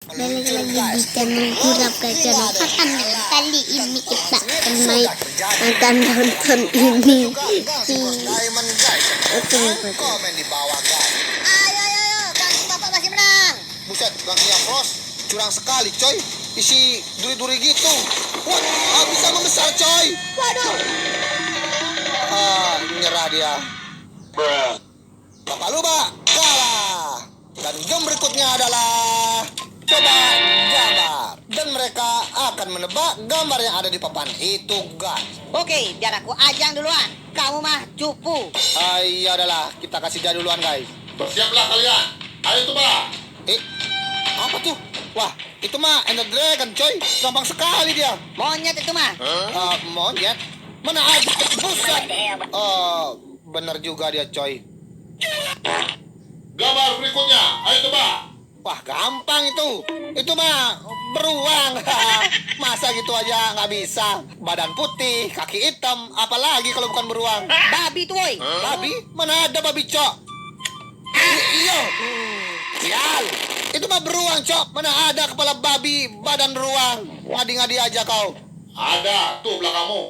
Balik lagi di channel Kurap Channel Patan. Kali ini kita akan nonton ini. Oke, komen di bawah guys. Ayo, Gangsi Bapak masih menang. Buset, Gangsi Afros curang sekali coy. Isi duri-duri gitu. Wah, bisa membesar coy. Waduh. Nyerah dia. Bapak lupa kalah. Dan game berikutnya adalah coba gambar. Dan mereka akan menebak gambar yang ada di papan itu guys. Oke, biar aku ajang duluan. Kamu mah cupu. Iya adalah, kita kasih dia duluan guys. Bersiaplah kalian. Ayo coba. Apa tuh? Wah, itu mah Ender Dragon coy. Gampang sekali dia. Monyet itu mah. Monyet? Mana ada? Buset. Bener juga dia coy. Gambar berikutnya. Ayo coba. Wah, gampang itu. Itu mah beruang. Masa gitu aja nggak bisa. Badan putih, kaki hitam. Apalagi kalau bukan beruang. Babi tuh, woi. Babi? Mana ada babi, Cok? Iya. Sial. Itu mah beruang, Cok. Mana ada kepala babi, badan beruang. Ngadi-ngadi aja kau. Ada. Tuh belakangmu.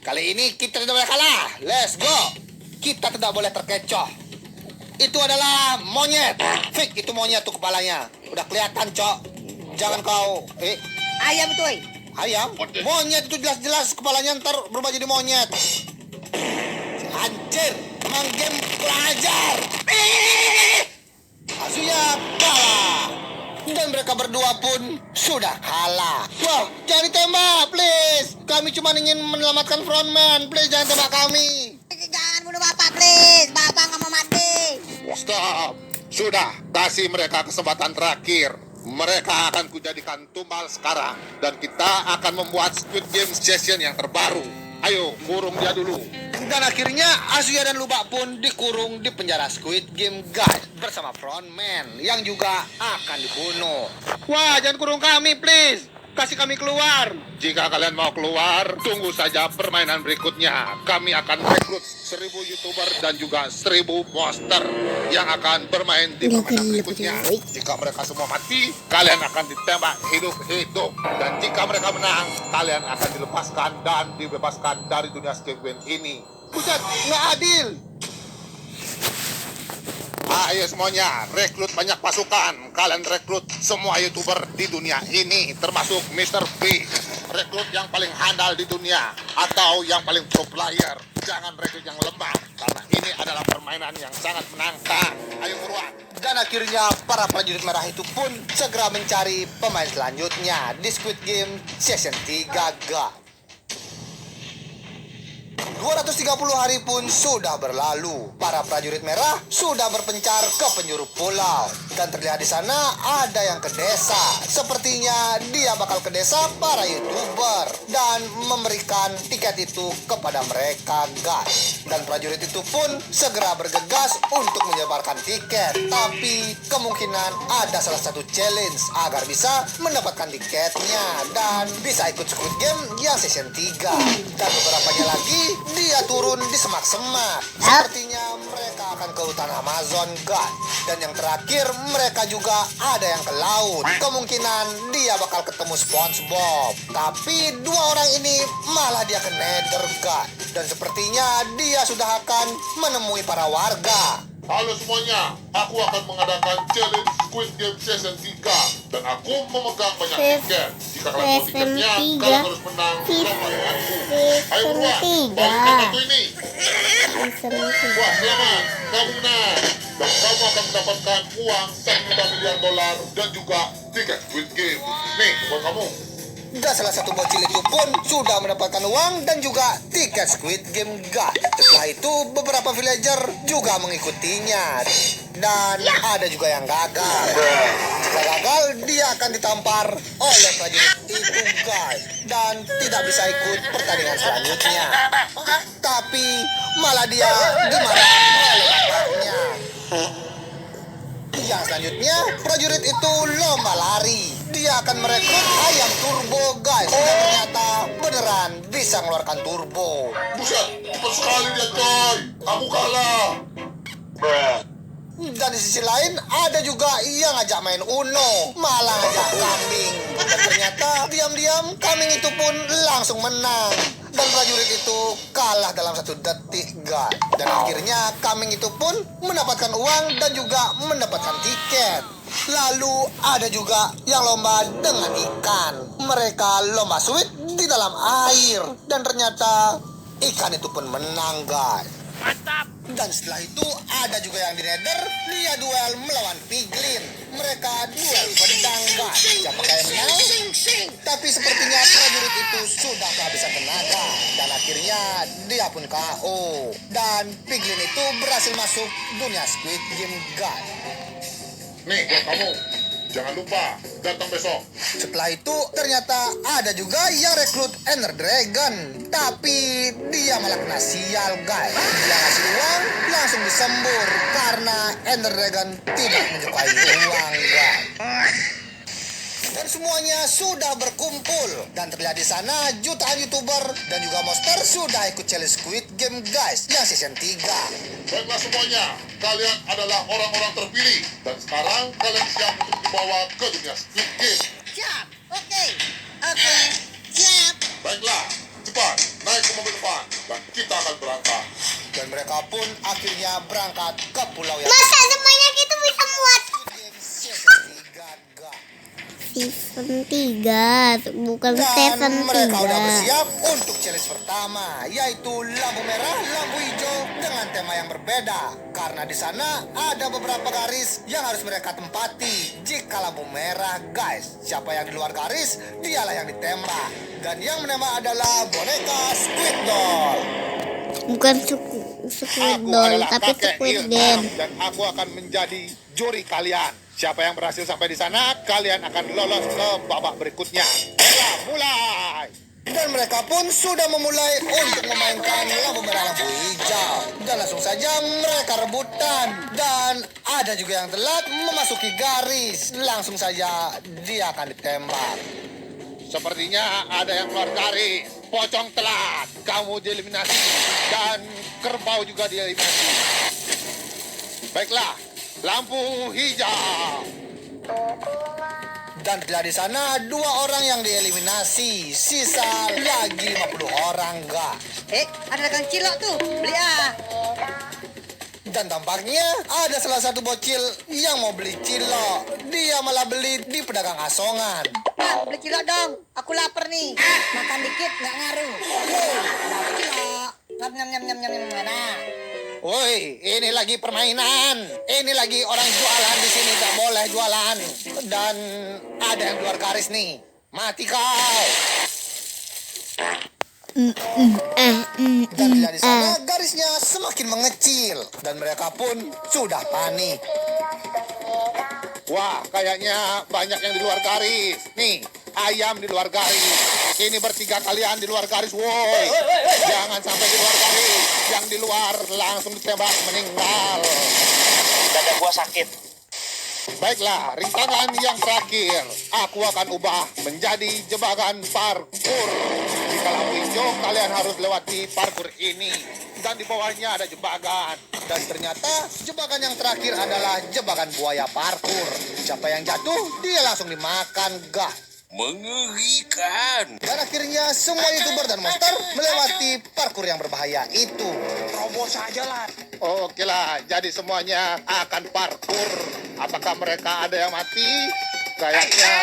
Kali ini kita tidak boleh kalah. Let's go. Kita tidak boleh terkecoh. Itu adalah monyet. Fik, itu monyet tuh kepalanya. Udah kelihatan, Cok. Jangan kau... Ayam tuh, woi. Ayam? Monyet itu jelas-jelas kepalanya ntar berubah jadi monyet. Anjir, emang game kurang ajar. Asuya kalah. Dan mereka berdua pun sudah kalah. Wah, jangan ditembak, please. Kami cuma ingin menyelamatkan frontman. Please, jangan tembak kami. Jangan bunuh Bapak, please. Bapak nggak mau mati. Stop. Sudah. Kasih mereka kesempatan terakhir. Mereka akan kujadikan tumbal sekarang. Dan kita akan membuat Squid Game session yang terbaru. Ayo, kurung dia dulu. Dan akhirnya Asuya dan Lubak pun dikurung di penjara Squid Game guys. Bersama frontman yang juga akan dibunuh. Wah, jangan kurung kami please. Kasih kami keluar. Jika kalian mau keluar, tunggu saja permainan berikutnya. Kami akan rekrut 1000 YouTuber dan juga 1000 monster yang akan bermain di permainan berikutnya. Jika mereka semua mati, kalian akan ditembak hidup-hidup. Dan jika mereka menang, kalian akan dilepaskan dan dibebaskan dari dunia Squid Game ini. Buset, nggak adil. Ayo semuanya, rekrut banyak pasukan. Kalian rekrut semua YouTuber di dunia ini, termasuk Mr. P. Rekrut yang paling handal di dunia atau yang paling pro player. Jangan rekrut yang lemah, karena ini adalah permainan yang sangat menantang. Ayo buruan. Dan akhirnya para prajurit merah itu pun segera mencari pemain selanjutnya di Squid Game Season 3 guys. 230 hari pun sudah berlalu. Para prajurit merah sudah berpencar ke penjuru pulau. Dan terlihat di sana ada yang ke desa. Sepertinya dia bakal ke desa para YouTuber dan memberikan tiket itu kepada mereka guys. Dan prajurit itu pun segera bergegas untuk menyebarkan tiket. Tapi kemungkinan ada salah satu challenge agar bisa mendapatkan tiketnya dan bisa ikut Squid Game yang season 3. Dan beberapanya lagi dia turun di semak-semak. Sepertinya mereka akan ke hutan Amazon guys. Dan yang terakhir mereka juga ada yang ke laut. Kemungkinan dia bakal ketemu SpongeBob. Tapi dua orang ini malah dia ke Nether guys. Dan sepertinya dia sudah akan menemui para warga. Halo semuanya, aku akan mengadakan challenge Squid Game Season 3 dan aku memegang banyak tiket. Jika kalian mau tiketnya, kalian harus menang lomba denganku. Ayo buruan, bagikan kartu ini. Wah, selamat, kamu menang. Dan kamu akan mendapatkan uang $1 miliar dan juga tiket Squid Game. Nih, buat kamu. Dan salah satu bocil itu pun sudah mendapatkan uang dan juga tiket Squid Game guys. Setelah itu beberapa villager juga mengikutinya. Dan ada juga yang gagal. Jika gagal dia akan ditampar oleh prajurit itu guys. Dan tidak bisa ikut pertandingan selanjutnya. Tapi malah dia dimarahi oleh bapaknya. Yang selanjutnya prajurit itu lomba lari. Dia akan merekrut ayam turbo guys. Dan ternyata beneran bisa mengeluarkan turbo. Buset, cepat sekali dia coy. Kamu kalah. Dan di sisi lain ada juga yang ngajak main Uno, malah ngajak kambing. Dan ternyata diam-diam kambing itu pun langsung menang. Dan prajurit itu kalah dalam 1 detik, guys. Dan akhirnya kambing itu pun mendapatkan uang dan juga mendapatkan tiket. Lalu ada juga yang lomba dengan ikan. Mereka lomba suit di dalam air. Dan ternyata ikan itu pun menang, guys. Dan setelah itu ada juga yang di Nether, dia duel melawan Piglin. Mereka duel pedang, guys. Siapa yang menang? Tapi sepertinya prajurit itu sudah kehabisan tenaga. Dan akhirnya dia pun KO. Dan Piglin itu berhasil masuk dunia Squid Game, guys. Nih buat kamu, jangan lupa datang besok. Setelah itu ternyata ada juga yang rekrut Ender Dragon. Tapi dia malah kena sial, guys. Dia ngasih uang langsung disembur karena Ender Dragon tidak menyukai uang, guys. Dan semuanya sudah berkumpul. Dan terlihat di sana jutaan YouTuber dan juga monster sudah ikut challenge Squid Game, guys, yang season 3. Baiklah semuanya, kalian adalah orang-orang terpilih. Dan sekarang kalian siap untuk dibawa ke dunia Squid Game. Siap. Oke, siap. Baiklah, cepat naik ke mobil depan dan kita akan berangkat. Dan mereka pun akhirnya berangkat ke pulau yang Masa sebanyak itu bisa muat? Squid Game season 3, guys. Season 3, bukan Dan season mereka udah 3. bersiap untuk challenge pertama, yaitu lampu merah, lampu hijau dengan tema yang berbeda. Karena di sana ada beberapa garis yang harus mereka tempati. Jika lampu merah, guys, siapa yang di luar garis, dialah yang ditembak. Dan yang menembak adalah boneka Squid Doll. Bukan Squid Doll, tapi Squid Game. Dan aku akan menjadi juri kalian. Siapa yang berhasil sampai di sana, kalian akan lolos ke babak berikutnya. Ayolah, mulai. Dan mereka pun sudah memulai untuk memainkan lampu merah, lampu hijau. Dan langsung saja mereka rebutan. Dan ada juga yang telat memasuki garis. Langsung saja dia akan ditembak. Sepertinya ada yang keluar garis. Pocong telat, kamu dieliminasi. Dan kerbau juga dieliminasi. Baiklah, lampu hijau. Dan terlihat di sana 2 orang yang dieliminasi. Sisa lagi 50 orang, guys. Ada dagang cilok tuh. Beli ah. Dan tampaknya ada salah satu bocil yang mau beli cilok. Dia malah beli di pedagang asongan. Pak, beli cilok dong. Aku lapar nih. Makan dikit nggak ngaruh. Dapat cilok. Nyam nyam nyam nyam nyam nyam. Nah. Woi, ini lagi permainan. Ini lagi orang jualan di sini, gak boleh jualan. Dan ada yang keluar garis nih. Mati kau. Dan di sana garisnya semakin mengecil dan mereka pun sudah panik. Wah, kayaknya banyak yang di luar garis. Nih, ayam di luar garis. Ini bertiga kalian di luar garis, woi. Jangan sampai di luar garis. Yang di luar langsung ditembak meninggal. Dada gua sakit. Baiklah, rintangan yang terakhir. Aku akan ubah menjadi jebakan parkur. Jika lampu hijau, kalian harus lewati parkur ini. Dan di bawahnya ada jebakan. Dan ternyata jebakan yang terakhir adalah jebakan buaya parkur. Siapa yang jatuh, dia langsung dimakan, guys. Mengerikan. Dan akhirnya semua YouTuber dan monster melewati parkur yang berbahaya itu. Terobos aja lah. Oke lah, jadi semuanya akan parkur. Apakah mereka ada yang mati? Kayaknya,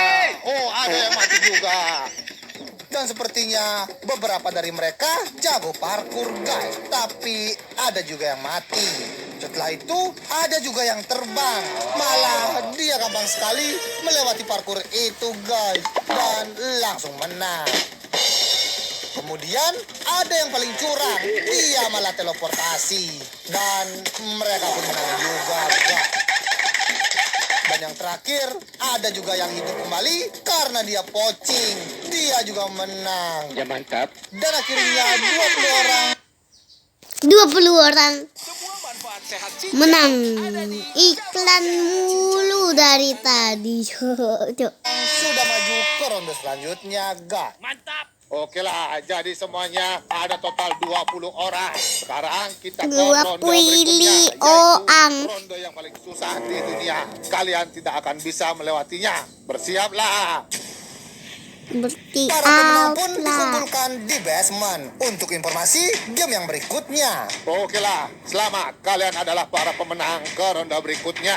oh ada yang mati juga. Dan sepertinya beberapa dari mereka jago parkur, guys. Tapi ada juga yang mati. Setelah itu ada juga yang terbang. Malah dia gampang sekali melewati parkur itu, guys. Dan langsung menang. Kemudian ada yang paling curang. Dia malah teleportasi. Dan mereka pun menang juga, guys. Dan yang terakhir, ada juga yang hidup kembali karena dia pocing. Dia juga menang. Ya mantap. Dan akhirnya 20 orang 20 orang menang. Iklan mulu dari tadi. Cok. sudah maju ke ronde selanjutnya, guys. Mantap. Oke lah, jadi semuanya ada total 20 orang. Sekarang kita ke ronde 20 berikutnya, yaitu orang. ronde yang paling susah di dunia. Kalian tidak akan bisa melewatinya. Bersiaplah. Para pemenang pun Berarti dikumpulkan di basement untuk informasi game yang berikutnya. Oke lah, selamat. Kalian adalah para pemenang ke ronde berikutnya.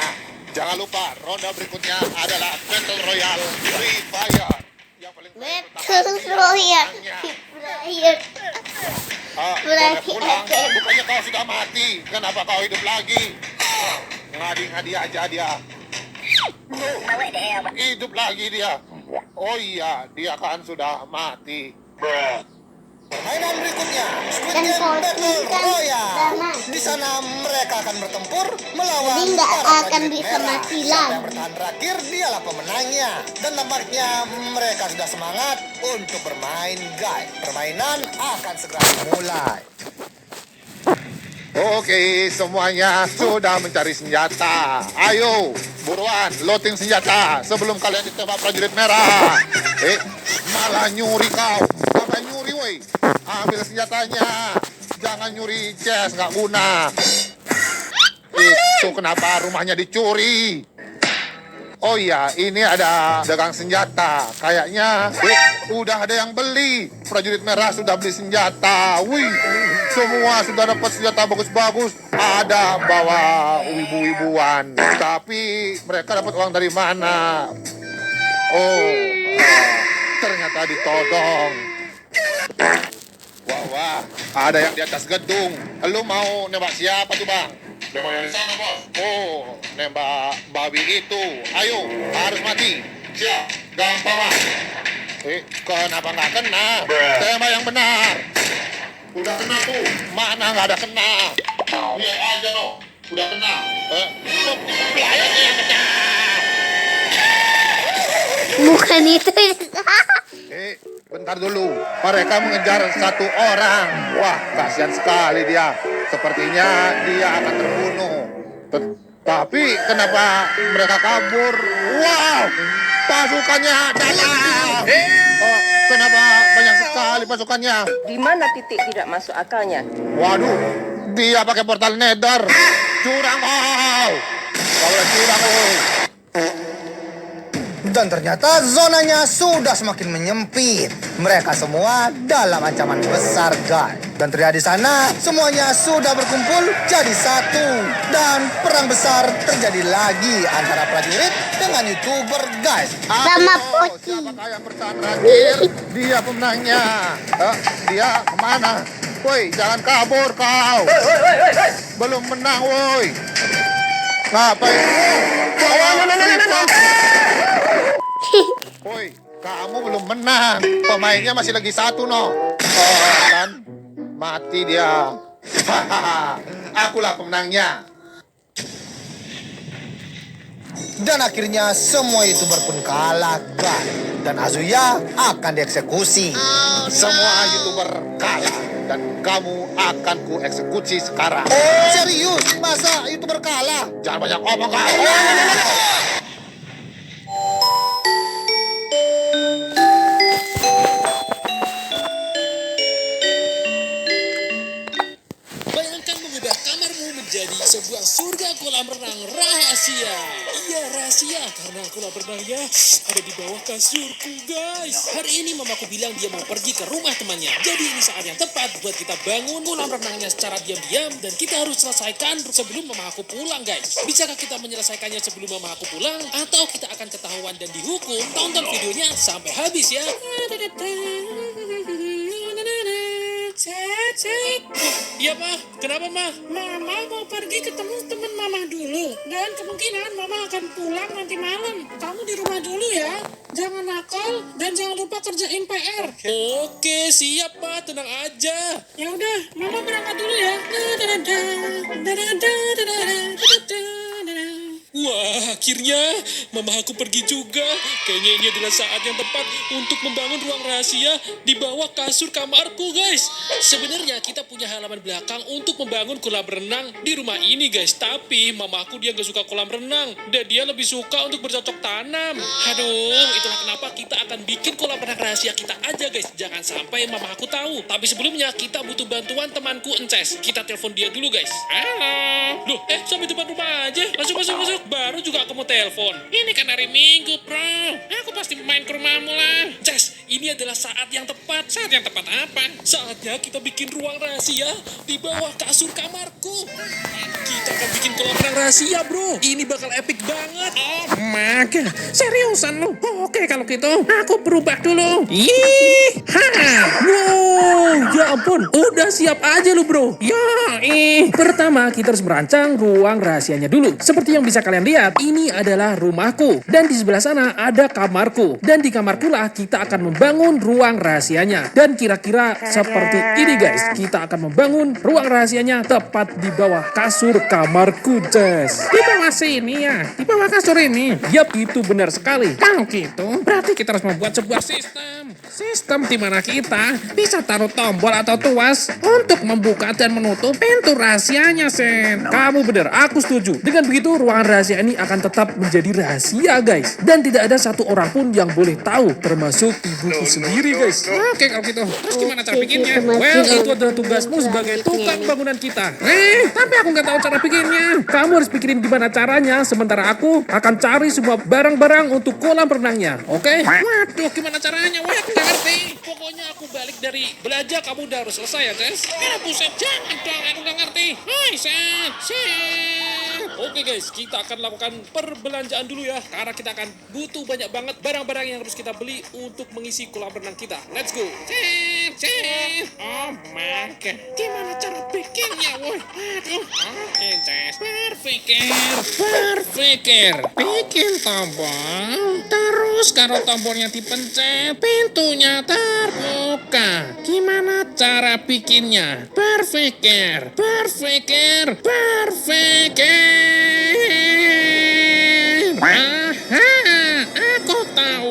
Jangan lupa, ronde berikutnya adalah Battle Royale Free Fire. Yang paling Battle Royale. boleh pulang. Bukannya kau sudah mati. Kenapa kau hidup lagi? Ngadi-ngadi aja dia. Hidup lagi dia. Oh iya, dia kan sudah mati. Permainan berikutnya, Squid Dan Game Fortnite Battle kan Royale. udah mati. Di sana mereka akan bertempur melawan Jadi nggak para akan prajurit bisa merah. mati Siapa lagi. yang bertahan terakhir dialah pemenangnya. Dan tampaknya mereka sudah semangat untuk bermain, guys. Permainan akan segera dimulai. Oke, semuanya sudah mencari senjata. Ayo, buruan, loading senjata sebelum kalian ditembak prajurit merah. Malah nyuri kau. Apa nyuri, woi? Ambil senjatanya. Jangan nyuri chest, nggak guna. Itu kenapa rumahnya dicuri? Oh iya, ini ada dagang senjata. Kayaknya udah ada yang beli. Prajurit merah sudah beli senjata. Wih, semua sudah dapat senjata bagus-bagus. Ada bawa wibu-wibuan. Tapi mereka dapat uang dari mana? Oh, ternyata ditodong. Wah, ada yang di atas gedung. Lu mau nembak siapa tuh, Bang? Nembak yang di sana, bos. Oh, nembak babi itu. Ayo, harus mati. Siap, gampang lah. Kenapa nggak kena? Tembak yang benar. Udah kena tuh. Mana nggak ada kena? Lihat aja no, udah kena. Pelayannya yang kena. bukan itu. Bentar dulu. Mereka mengejar satu orang. Wah, kasihan sekali dia. Sepertinya dia akan terbunuh. Tapi kenapa mereka kabur? Wow, pasukannya datang. Oh, kenapa banyak sekali pasukannya? Di mana titik tidak masuk akalnya? Waduh, dia pakai portal nether. Curang kau. Kau udah curang kau. Dan ternyata zonanya sudah semakin menyempit. Mereka semua dalam ancaman besar, guys. Dan terlihat di sana, semuanya sudah berkumpul jadi satu. Dan perang besar terjadi lagi antara prajurit dengan YouTuber, guys. Sama Ayo, Poci. siapakah yang bertahan terakhir? Dia pemenangnya. Dia kemana? Woi, jangan kabur kau. Belum menang, woi. Ngapain? Woi, kamu belum menang. Pemainnya masih lagi satu, no. Oh, kan? Mati dia. Akulah pemenangnya. Dan akhirnya semua YouTuber pun kalah, guys. Dan Azuya akan dieksekusi. Semua YouTuber kalah. Dan kamu akan ku eksekusi sekarang. Serius? Masa YouTuber kalah? Jangan banyak omong kau. Bayangkan mengubah kamarmu menjadi sebuah surga kolam renang rahasia. Iya, rahasia karena kolam renangnya ada di bawah kasurku, guys. Hari ini mamaku bilang dia mau pergi ke rumah temannya. Jadi ini saat yang tepat buat kita bangun kolam renangnya secara diam-diam dan kita harus selesaikan sebelum mama aku pulang, guys. Bisakah kita menyelesaikannya sebelum mama aku pulang atau kita akan ketahuan dan dihukum? Tonton videonya sampai habis ya. Cek. Iya, Ma. Kenapa, Ma? Mama mau pergi ketemu teman Mama dulu. Dan kemungkinan Mama akan pulang nanti malam. Kamu di rumah dulu ya. Jangan nakal dan jangan lupa kerjain PR. Oke, siap, Ma. Tenang aja. Ya udah, Mama berangkat dulu ya. Wah, Akhirnya, mama aku pergi juga. Kayaknya ini adalah saat yang tepat untuk membangun ruang rahasia di bawah kasur kamarku, guys. Sebenarnya kita punya halaman belakang untuk membangun kolam renang di rumah ini, guys. Tapi mama aku dia gak suka kolam renang. Dan dia lebih suka untuk bercocok tanam. Aduh, itulah kenapa kita akan bikin kolam renang rahasia kita aja, guys. Jangan sampai mama aku tahu. Tapi sebelumnya kita butuh bantuan temanku Ences. Kita telepon dia dulu, guys. Halo. Loh, sampai depan rumah aja. Masuk. Baru juga aku mau telepon. Ini kan hari Minggu, bro. Aku pasti main ke rumahmu lah. Ces, ini adalah saat yang tepat. Saat yang tepat apa? Saatnya kita bikin ruang rahasia di bawah kasur kamarku. Kita akan bikin kolam renang rahasia, bro. Ini bakal epic banget. Oh, maka. Seriusan lu? Oh, oke, kalau gitu aku berubah dulu. Ih, wow, ya ampun. Udah siap aja lu, bro. Pertama, kita harus merancang ruang rahasianya dulu. Seperti yang bisa kalian lihat, ini adalah rumahku. Dan di sebelah sana ada kamarku. Dan di kamarku lah kita akan membangun ruang rahasianya. Dan kira-kira seperti ini, guys. Kita akan membangun ruang rahasianya tepat di bawah kasur kamarku, Jess. Di bawah sini ya? Di bawah kasur ini? Yap, itu benar sekali. Kalau gitu, berarti kita harus membuat sebuah sistem. Sistem di mana kita bisa taruh tombol atau tuas untuk membuka dan menutup pintu rahasianya, Sen. Kamu benar, aku setuju. Dengan begitu, ruangan rahasia ini akan tetap menjadi rahasia, guys. Dan tidak ada satu orang pun yang boleh tahu, termasuk ibuku sendiri, guys. Oke, kalau gitu. Terus gimana cara bikinnya? Well, itu adalah tugasmu sebagai tukang bangunan kita. Tapi aku nggak tahu cara bikinnya. Kamu harus pikirin gimana caranya, sementara aku akan cari semua barang-barang untuk kolam renangnya. Oke? Waduh, gimana caranya? Wah, aku nggak ngerti. Pokoknya aku balik dari belajar, kamu udah harus selesai ya, guys. Buset, jangan dong, aku nggak ngerti. Hai, Sen. Oke, guys, kita akan lakukan perbelanjaan dulu ya. Karena kita akan butuh banyak banget barang-barang yang harus kita beli untuk mengisi kolam renang kita. Let's go. Oh my god. Gimana cara bikinnya, woi? Aduh. Oke, Ces. Berpikir. Bikin tombol. Terus kalau tombolnya dipencet, pintunya terbuka. Gimana cara bikinnya? Berpikir. Aha, aku tahu.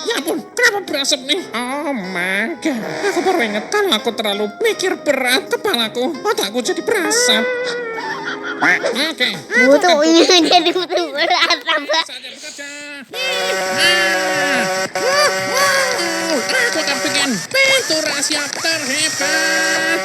Ya ampun, kenapa berasap nih? Oh my god, aku baru ingat kalau aku terlalu mikir berat, kepalaku, otakku jadi berasap. Oke, Butuhnya jadi butuh berat, apa? saatnya bekerja. Aku akan bikin pintu rahasia terhebat.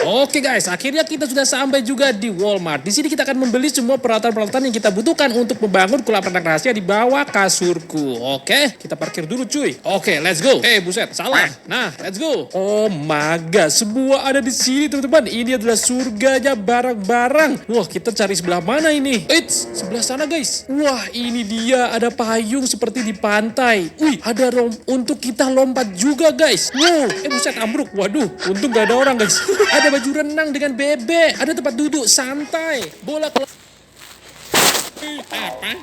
Oke guys, akhirnya kita sudah sampai juga di Walmart. Di sini kita akan membeli semua peralatan-peralatan yang kita butuhkan untuk membangun kolam renang rahasia di bawah kasurku. Oke, kita parkir dulu cuy. Oke, let's go. Buset, salah. Nah, let's go. Oh my god, semua ada di sini teman-teman. Ini adalah surganya barang-barang. Wah, kita cari sebelah mana ini? Eits, sebelah sana guys. Wah, ini dia, ada payung seperti di pantai. Wih, ada untuk kita lompat juga guys. Wow, buset, ambruk. Waduh, untung gak ada orang guys. Ada baju renang dengan bebek, ada tempat duduk santai, bola apa?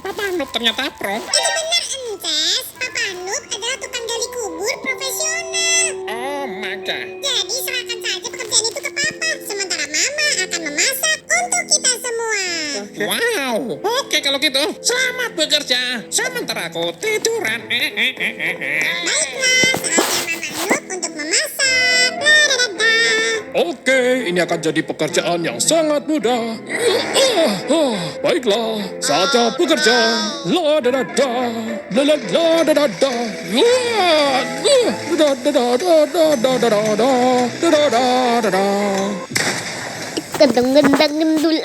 Papa Noob ternyata pro. Itu benar, Ences. Papa Noob adalah tukang gali kubur profesional. Oh my god. Jadi serahkan saja pekerjaan itu ke Papa. Sementara Mama akan memasak untuk kita semua. Wow, oke kalau gitu, selamat bekerja. Sementara aku tiduran. Baiklah, saatnya Mama Noob untuk memasak. Ladadada. Oke, ini akan jadi pekerjaan yang sangat mudah. Baiklah, saatnya bekerja. La da da da, la la la da da da, da da da da da da da da da da da. Gendang-gendang gendul.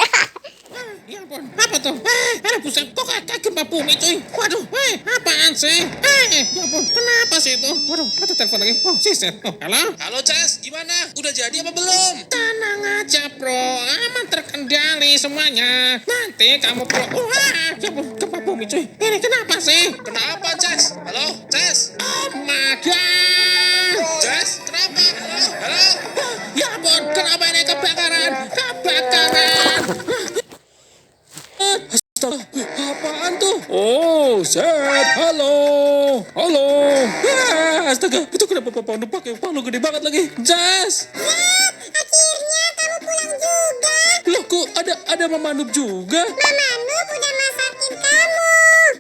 Ya ampun, apa tuh? Ada pusat, kok kayak gempa bumi cuy. Waduh, apaan sih? Ya ampun, kenapa sih itu? Waduh, ada telepon lagi. Oh, sister. Oh, halo? Halo, Ces. Gimana? Udah jadi apa belum? Tenang aja, bro. Aman terkendali semuanya. Nanti kamu pulang. Wah, ya ampun, gempa bumi cuy. Ini kenapa sih? Kenapa, Ces? Halo, Ces? Oh my god. Ces, kenapa? Halo? Ya ampun, kenapa ini kebakaran? Astaga, apaan tuh? Oh, Zed, halo. Astaga, itu kenapa Papa Noob pakai palu gede banget lagi? Jess! Akhirnya kamu pulang juga. Loh, kok ada Mama Noob juga. Mama Noob udah masakin kamu.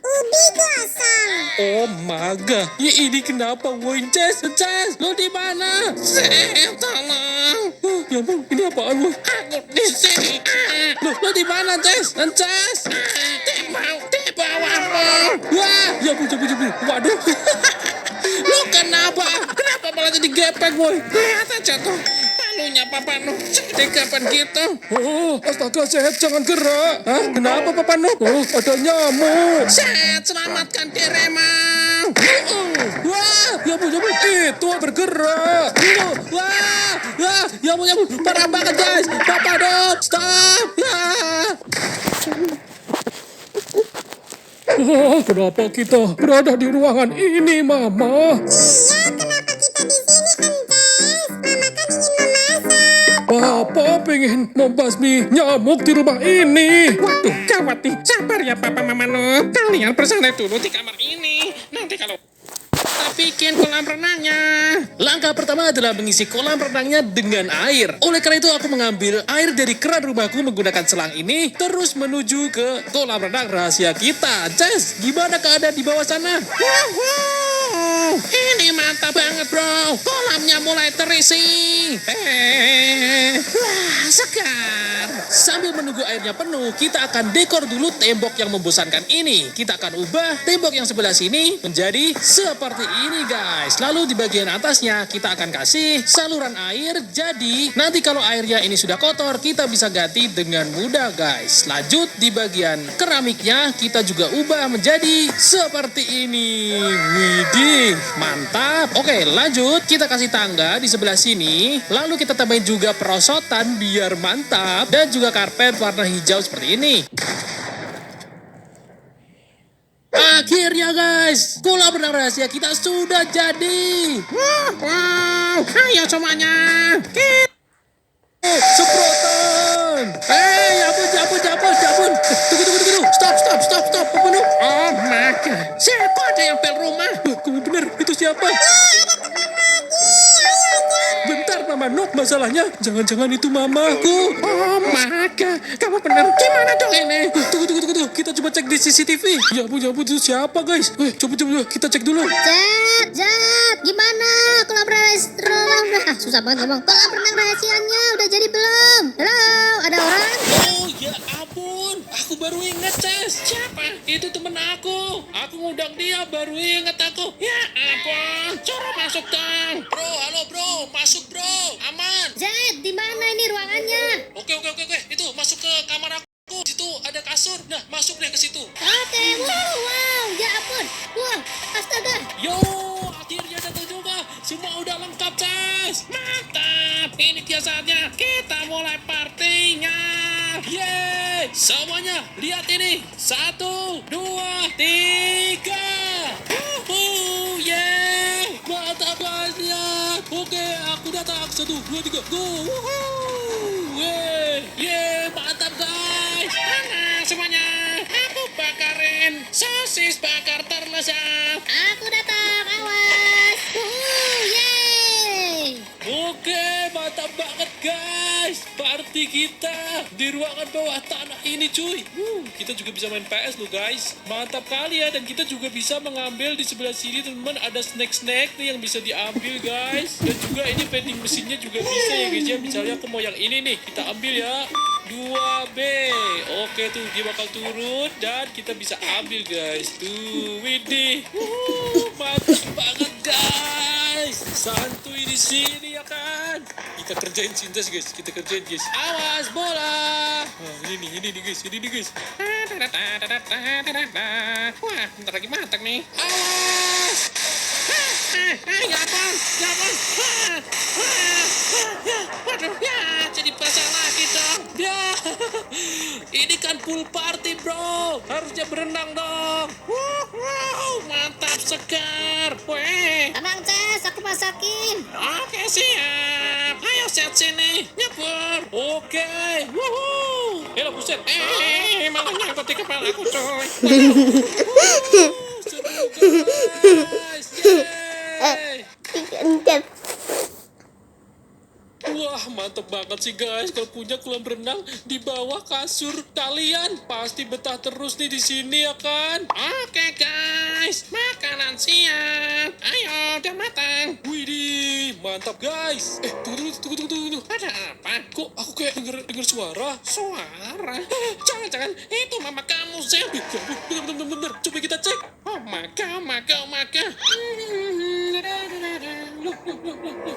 Ubi gosong. Oh maga, ya ini kenapa woi Ces, lo di mana? Saya tolong. Ya ampun, ini apaan woi? Aku di sini. Lo di mana Ces? Di bawahmu. Wah, ya ampun, waduh. Lo kenapa? Kenapa malah jadi gepeng woi? Lihat aja tuh. Palunya Papa Noob jadi kapan gitu? Oh, astaga Set, jangan gerak. Hah? Kenapa Papa Noob? Oh, ada nyamuk. Set, selamatkan dirimu. Wah, ya ampun, itu bergerak. Wah, ya ampun, parah banget guys. Papa Noob, stop. Oh, kenapa kita berada di ruangan ini, Mama? Iya, kenapa kita di sini, Anjas? Mama kan ingin memasak. Papa pengen membasmi nyamuk di rumah ini. Waduh, gawat nih. Sabar ya Papa Mama Noob. Kalian bersana dulu di kamar ini. Nanti kalau kita bikin kolam renangnya. Langkah pertama adalah mengisi kolam renangnya dengan air. Oleh karena itu aku mengambil air dari keran rumahku menggunakan selang ini. Terus menuju ke kolam renang rahasia kita. Ces, gimana keadaan di bawah sana? Wow, ini mantap banget bro. Kolamnya mulai terisi. Wah, segar. Sambil menunggu airnya penuh, kita akan dekor dulu tembok yang membosankan ini. Kita akan ubah tembok yang sebelah sini menjadi seperti ini guys. Lalu di bagian atasnya kita akan kasih saluran air. Jadi nanti kalau airnya ini sudah kotor, kita bisa ganti dengan mudah guys. Lanjut di bagian keramiknya kita juga ubah menjadi seperti ini. Widih, mantap. Oke, lanjut kita kasih tangga di sebelah sini. Lalu kita tambahin juga perosotan biar mantap. Dan juga karpet warna hijau seperti ini. Akhirnya guys, kolam renang rahasia kita sudah jadi. Wow, ayo semuanya. Semprotan. Ampun. Tunggu. Stop. Apa Noob? Oh my god. Siapa ada yang bel rumah? Kamu benar, itu siapa? Bentar Mama Noob, masalahnya jangan-jangan itu mamaku. Oh my god, kamu benar. Gimana dong ini? Tunggu. Kita coba cek di CCTV. Ya ampun, itu siapa guys? Coba kita cek dulu. Zat, gimana? Kolam renang susah banget ngomong. Kolam renang rahasianya udah jadi belum? Halo, ada orang? Oh ya ampun, aku baru ingat Ces. Siapa? Itu temen aku. Aku ngundang dia, baru ingat aku. Ya ampun, coro masuk dong. Bro, halo bro, masuk bro. Aman. Zat, di mana ini ruangannya? Oke. Itu masuk ke kamar aku. Situ ada kasur. Nah, masuk deh ke situ. Oke, wow, ya ampun. Wah, astaga. Yo, akhirnya datang juga. Semua udah lengkap, Ces. Mantap. Ini dia saatnya. Kita mulai partinya. Yeay. Semuanya, lihat ini. 1, 2, 3. Yeay. Mantap, guys. Oke, aku datang. 1, 2, 3. Go. Yeay. Mantap, guys. Semuanya. Aku bakarin sosis bakar terlezat. Aku datang, awas. Yeay. Oke, mantap banget guys. Party kita di ruangan bawah tanah ini cuy. Kita juga bisa main PS loh guys. Mantap kali ya. Dan kita juga bisa mengambil di sebelah sini teman-teman. Ada snack-snack nih yang bisa diambil guys. Dan juga ini vending mesinnya juga bisa ya guys ya. Misalnya aku mau yang ini nih. Kita ambil ya. 2B. Oke tuh dia bakal turun. Dan kita bisa ambil guys. Tuh, widih. Mantap banget guys. Santuy di sini ya kan. Kita kerjain cintas guys. Awas bola. Ini nih guys. Wah, bentar lagi matang nih. Awas. Ya ampun. Waduh, ya jadi basah lagi dong. Ya, ini kan pool party bro. Harusnya berenang dong. Wow, mantap segar. Weh. Tenang, Ces, aku masakin. Oke siap. Ayo set sini. Nyebur. Oke. Wuhu. Buset. Malah nyangkut di kepala aku coy. Seru guys. Yeay. Enggak. Wah, Wah, mantep banget sih guys. Kalau punya kolam renang di bawah kasur kalian, pasti betah terus nih di sini ya kan? Oke guys, makanan siap. Ayo, udah matang. Widih, mantap guys. Tunggu. Ada apa? Kok aku kayak denger suara? Suara? Jangan-jangan itu mama kamu, Zed. Bener. Coba kita cek. Oh, maka.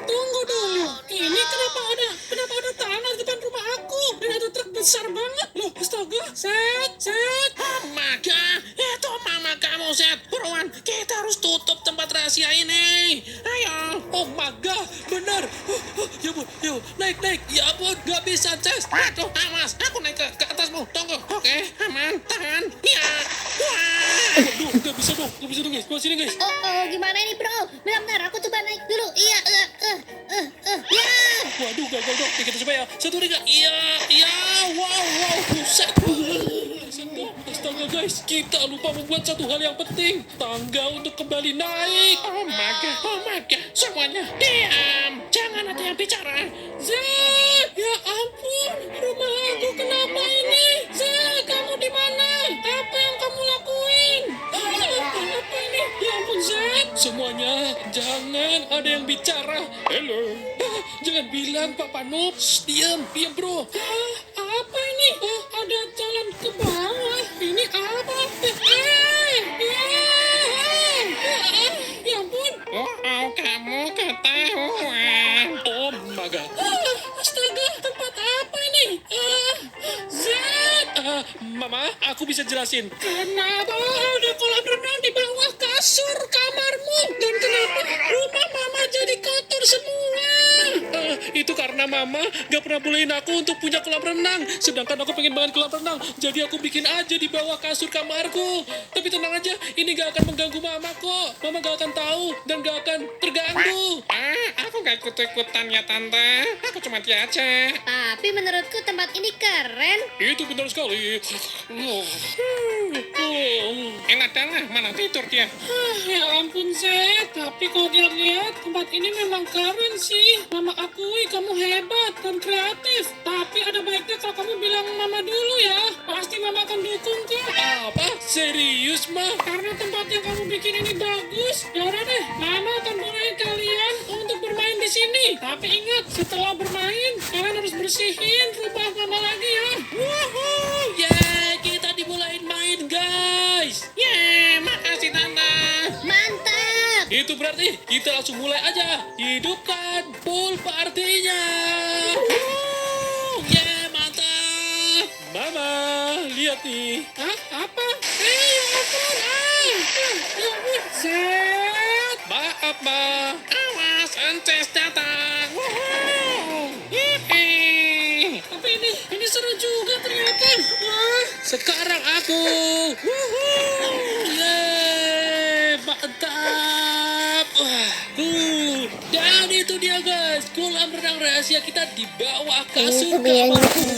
Tunggu dulu. Ini kenapa ada tanah di depan rumah aku? Dan ada truk besar banget. Loh, astaga. Zed. Oh, maka. Itu mama kamu, Zed. Buruan, kita harus tutup tempat rahasia ini. Ayo. Oh, maka. Benar. Ya ampun. Naik. Ya ampun, gak bisa, Ces. Aduh, awas. Aku naik ke atasmu. Tunggu. Oke, aman. Tahan. Ya. Wah. Aduh, gak bisa dong guys. Bawa sini guys. Oh, gimana ini bro? Bentar, aku coba naik dulu. Iya, ya. Waduh, gagal dong. Kita coba ya. Satu tiga. Iya. Wow. Buset. Astaga guys, kita lupa membuat satu hal yang penting. Tangga untuk kembali naik. Oh my god. Semuanya diam. Jangan ada yang bicara. Zed, ya ampun. Rumah aku kenapa ini? Zed, kamu di mana? Apa yang kamu lakuin? Apa ini? Ya ampun Zed. Semuanya, jangan ada yang bicara. Halo. Jangan bilang Papa Noob. Diam bro. Apa ini? Ada jalan ke bawah. Ini apa? Ya ampun. Oh, kamu ketahuan. Oh my god. Astaga, tempat apa ini? Zed. Mama, aku bisa jelasin. Kenapa ada kolam renang di bawah kasur kamarmu? Dan kenapa rumah mama jadi kotor semua? Itu karena mama gak pernah bolehin aku untuk punya kolam renang. Sedangkan aku pengen banget kolam renang. Jadi aku bikin aja di bawah kasur kamarku. Tapi tenang aja, ini gak akan mengganggu mama kok. Mama gak akan tahu dan gak akan terganggu. Aku gak ikut-ikutan ya tante. Aku cuma dia aja. Tapi menurutku tempat ini keren. Itu benar sekali. Enak dah, mana tidur dia? Ya ampun Zed, tapi kalau dilihat tempat ini memang keren sih. Mama akui kamu hebat dan kreatif. Tapi ada baiknya kalau kamu bilang mama dulu ya. Pasti mama akan dukung kok. Apa? Serius mah? Karena tempat yang kamu bikin ini bagus. Yaudah deh, mama akan bolehin kalian untuk bermain di sini. Tapi ingat, setelah bermain kalian harus bersihin rumah mama lagi ya. Woohoo! Yeay, kita dibolehin main guys. Yeay, makasih tante. Mantap. Itu berarti kita langsung mulai aja. Hidupkan pool partinya. Yeay, mantap. Mama, lihat nih. Hah? Apa? Ya ampun. Ya ampun. Zed. Maaf, Ma. Awas, Ances datang. Tapi ini seru juga ternyata. Sekarang aku. Yeay, mantap. Dan itu dia guys, kolam renang rahasia kita di bawah kasur kamarku.